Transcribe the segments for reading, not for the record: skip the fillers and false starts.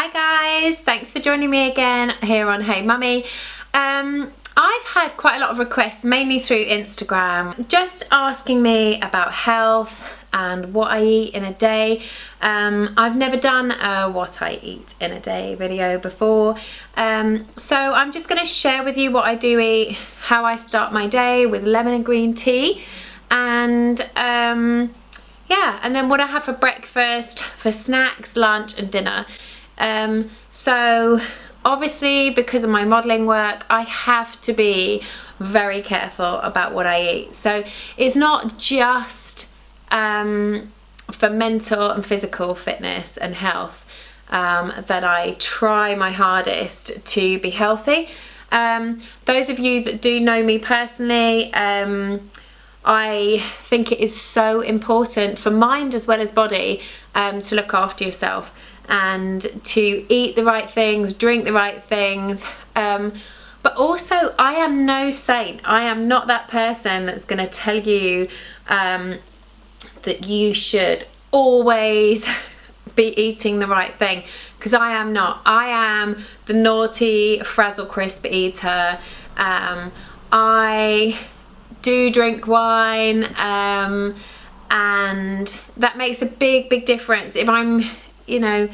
Hi guys, thanks for joining me again here on Hey Mummy. I've had quite a lot of requests, mainly through Instagram, just asking me about health and what I eat in a day. I've never done a what I eat in a day video before, so I'm just going to share with you what I do eat, how I start my day with lemon and green tea, and yeah, and then what I have for breakfast, for snacks, lunch and dinner. So obviously, because of my modelling work, I have to be very careful about what I eat. So it's not just for mental and physical fitness and health that I try my hardest to be healthy. Those of you that do know me personally, I think it is so important for mind as well as body to look after yourself and to eat the right things, drink the right things, but also I am no saint. I am not that person that's going to tell you that you should always be eating the right thing, because I am not. I am the naughty frazzle crisp eater. I do drink wine, and that makes a big difference. If I'm, you know,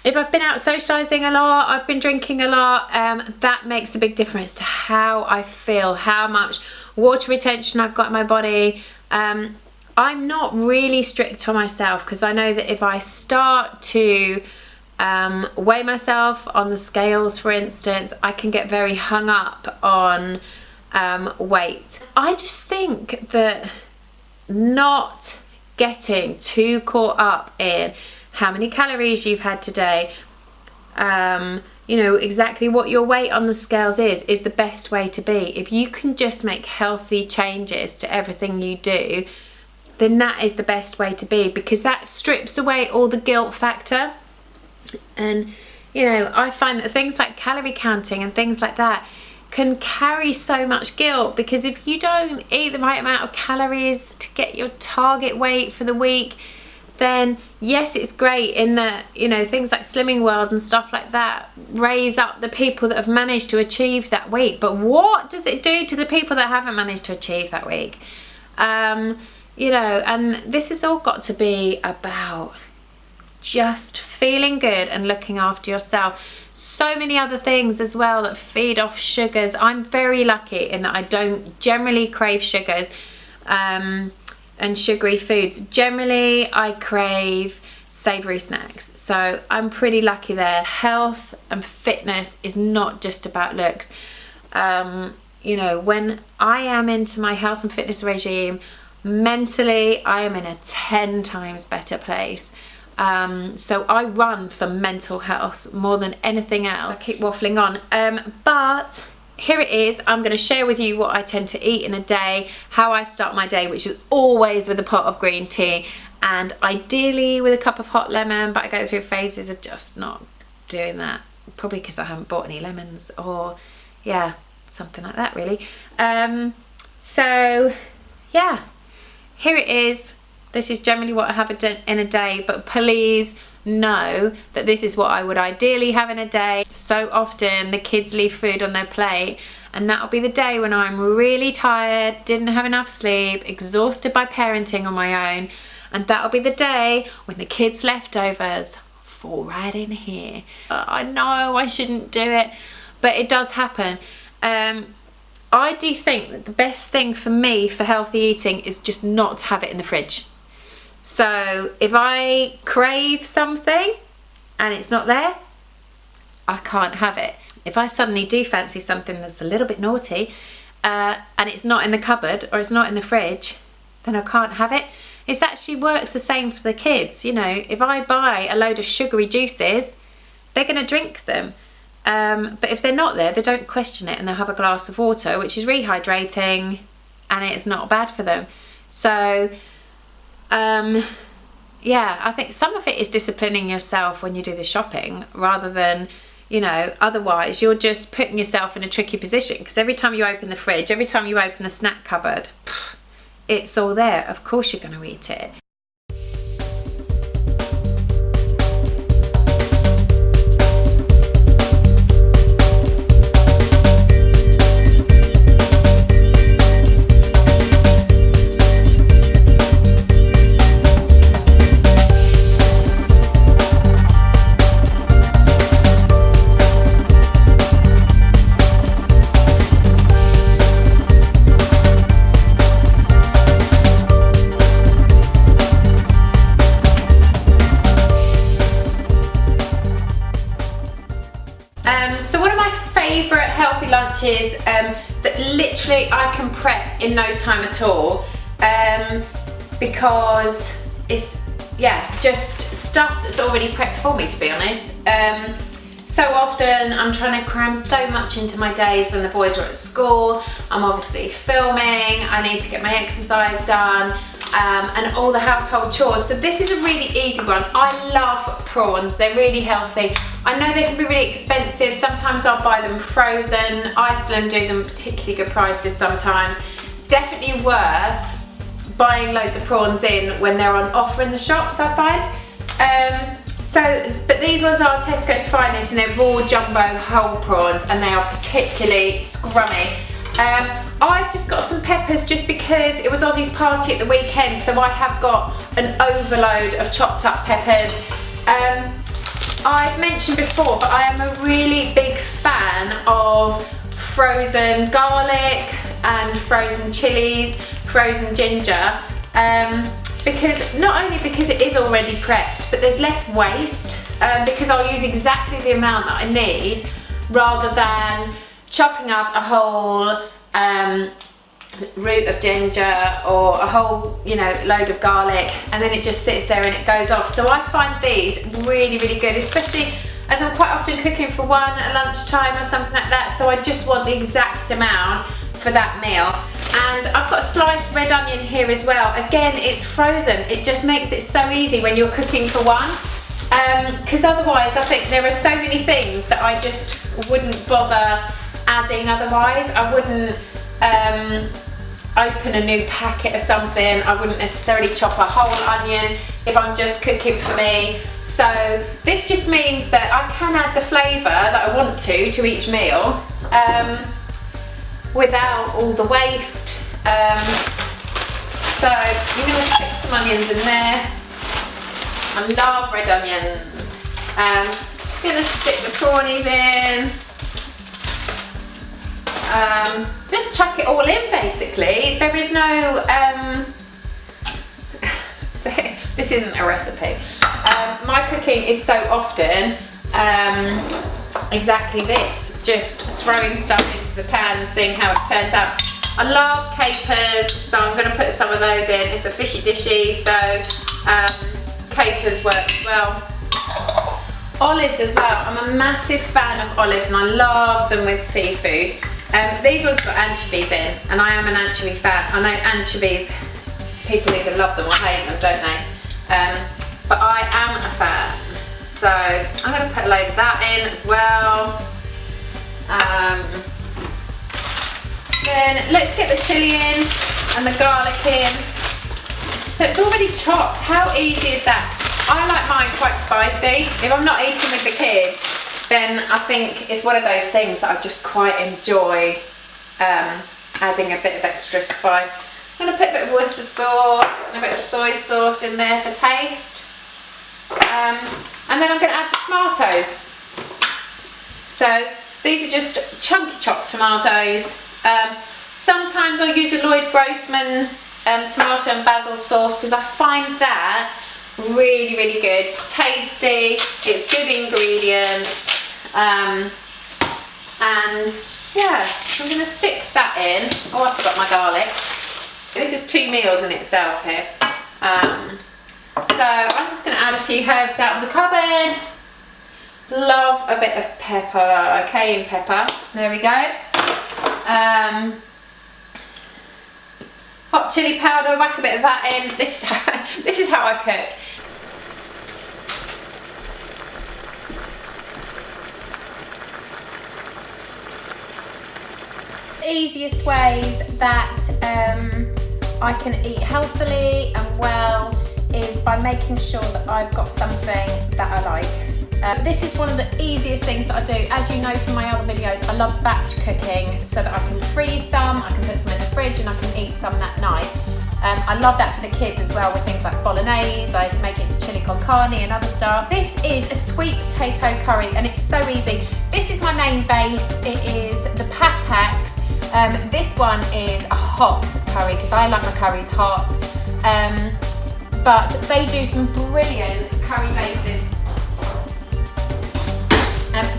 if I've been out socialising a lot, I've been drinking a lot, that makes a big difference to how I feel, how much water retention I've got in my body. I'm not really strict on myself, because I know that if I start to weigh myself on the scales, for instance, I can get very hung up on weight. I just think that not getting too caught up in how many calories you've had today, you know, exactly what your weight on the scales is the best way to be. If you can just make healthy changes to everything you do, then that is the best way to be, because that strips away all the guilt factor. And you know, I find that things like calorie counting and things like that can carry so much guilt, because if you don't eat the right amount of calories to get your target weight for the week, then yes, it's great in that, you know, things like Slimming World and stuff like that raise up the people that have managed to achieve that weight, but what does it do to the people that haven't managed to achieve that week? You know, and this has all got to be about just feeling good and looking after yourself. So many other things as well that feed off sugars. I'm very lucky in that I don't generally crave sugars and sugary foods. Generally I crave savoury snacks, so I'm pretty lucky there. Health and fitness is not just about looks. You know, when I am into my health and fitness regime, mentally I am in a 10 times better place. So I run for mental health more than anything else. I keep waffling on, but here it is. I'm going to share with you what I tend to eat in a day, how I start my day, which is always with a pot of green tea, and ideally with a cup of hot lemon, but I go through phases of just not doing that, probably because I haven't bought any lemons, or yeah, something like that really. So yeah, here it is. This is generally what I have in a day, but please know that this is what I would ideally have in a day. So often the kids leave food on their plate, and that'll be the day when I'm really tired, didn't have enough sleep, exhausted by parenting on my own, and that'll be the day when the kids' leftovers fall right in here. I know I shouldn't do it, but it does happen. I do think that the best thing for me for healthy eating is just not to have it in the fridge. So if I crave something and it's not there, I can't have it. If I suddenly do fancy something that's a little bit naughty, and it's not in the cupboard or it's not in the fridge, then I can't have it. It actually works the same for the kids. You know, if I buy a load of sugary juices, they're going to drink them. But if they're not there, they don't question it, and they'll have a glass of water, which is rehydrating, and it's not bad for them. So yeah, I think some of it is disciplining yourself when you do the shopping, rather than, you know, otherwise you're just putting yourself in a tricky position, because every time you open the fridge, every time you open the snack cupboard, it's all there. Of course you're going to eat it. definitely for healthy lunches that literally I can prep in no time at all, because it's, yeah, just stuff that's already prepped for me, to be honest. So often I'm trying to cram so much into my days when the boys are at school. I'm obviously filming, I need to get my exercise done, and all the household chores. So this is a really easy one. I love prawns, they're really healthy. I know they can be really expensive. Sometimes I'll buy them frozen. Iceland do them particularly good prices sometimes. It's definitely worth buying loads of prawns in when they're on offer in the shops, I find. But these ones are Tesco's Finest, and they're raw jumbo whole prawns, and they are particularly scrummy. I've just got some peppers just because it was Ozzy's party at the weekend, so I have got an overload of chopped up peppers. I've mentioned before, but I am a really big fan of frozen garlic and frozen chilies, frozen ginger, because not only because it is already prepped, but there's less waste, because I'll use exactly the amount that I need rather than chopping up a whole root of ginger or a whole, you know, load of garlic, and then it just sits there and it goes off. So I find these really, really good, especially as I'm quite often cooking for one at lunchtime or something like that, so I just want the exact amount for that meal. And I've got sliced red onion here as well. Again, it's frozen. It just makes it so easy when you're cooking for one, because otherwise I think there are so many things that I just wouldn't bother adding otherwise. I wouldn't open a new packet of something. I wouldn't necessarily chop a whole onion if I'm just cooking for me. So this just means that I can add the flavour that I want to each meal, without all the waste. So you're going to stick some onions in there. I love red onions. I'm going to stick the prawnies in. Just chuck it all in basically. There is no, this isn't a recipe. My cooking is so often exactly this, just throwing stuff into the pan and seeing how it turns out. I love capers, so I'm going to put some of those in. It's a fishy dishy, so capers work as well. Olives as well. I'm a massive fan of olives and I love them with seafood. These ones got anchovies in, and I am an anchovy fan. I know anchovies, people either love them or hate them, don't they? But I am a fan. So I'm going to put a load of that in as well. Then let's get the chilli in and the garlic in. So it's already chopped. How easy is that? I like mine quite spicy. If I'm not eating with the kids, then I think it's one of those things that I just quite enjoy, adding a bit of extra spice. I'm going to put a bit of Worcester sauce and a bit of soy sauce in there for taste. And then I'm going to add the tomatoes. So these are just chunky chopped tomatoes. Sometimes I'll use a Lloyd Grossman tomato and basil sauce because I find that really, really good. Tasty, it's good ingredients. And yeah, I'm going to stick that in. Oh, I forgot my garlic. This is 2 meals in itself here. So I'm just going to add a few herbs out of the cupboard. Love a bit of pepper, cayenne pepper. There we go. Hot chili powder, whack a bit of that in. This is how I cook. The easiest ways that I can eat healthily and well is by making sure that I've got something that I like. This is one of the easiest things that I do. As you know from my other videos, I love batch cooking so that I can freeze some, I can put some in the fridge and I can eat some that night. I love that for the kids as well with things like bolognese, I make it to chili con carne and other stuff. This is a sweet potato curry and it's so easy. This is my main base, it is the patax. This one is a hot curry because I like my curries hot. But they do some brilliant curry bases.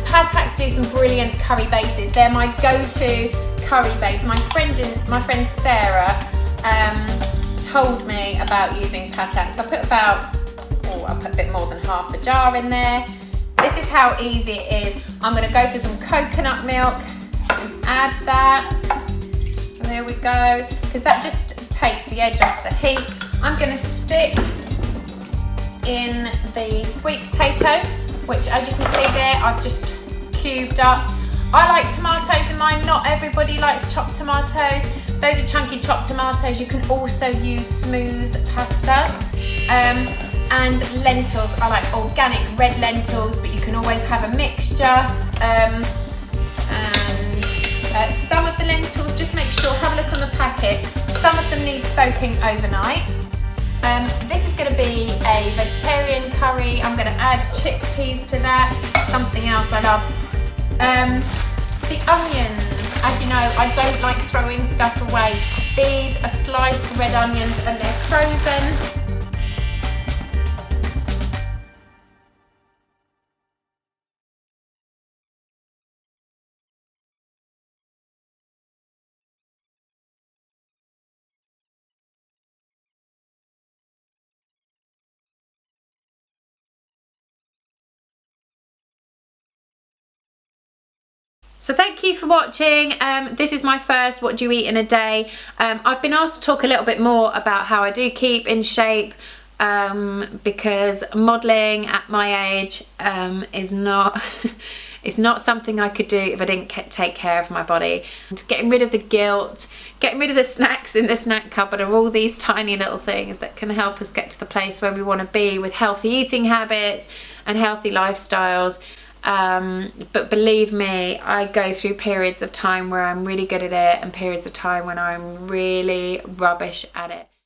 Pad Thai's do do some brilliant curry bases. They're my go-to curry base. My friend Sarah told me about using patak. So I put I put a bit more than half a jar in there. This is how easy it is. I'm going to go for some coconut milk and add that. And there we go, because that just takes the edge off the heat. I'm going to stick in the sweet potato, which, as you can see there, I've just cubed up. I like tomatoes in mine. Not everybody likes chopped tomatoes. Those are chunky chopped tomatoes. You can also use smooth pasta. And lentils. I like organic red lentils, but you can always have a mixture. Some of the lentils, just make sure, have a look on the packet. Some of them need soaking overnight. This is going to be a vegetarian curry. I'm going to add chickpeas to that, something else I love. The onions, as you know, I don't like throwing stuff away. These are sliced red onions and they're frozen. So thank you for watching. This is my first What Do You Eat in a Day. I've been asked to talk a little bit more about how I do keep in shape, because modelling at my age is not it's not something I could do if I didn't take care of my body. And getting rid of the guilt, getting rid of the snacks in the snack cupboard are all these tiny little things that can help us get to the place where we want to be with healthy eating habits and healthy lifestyles. But believe me, I go through periods of time where I'm really good at it and periods of time when I'm really rubbish at it.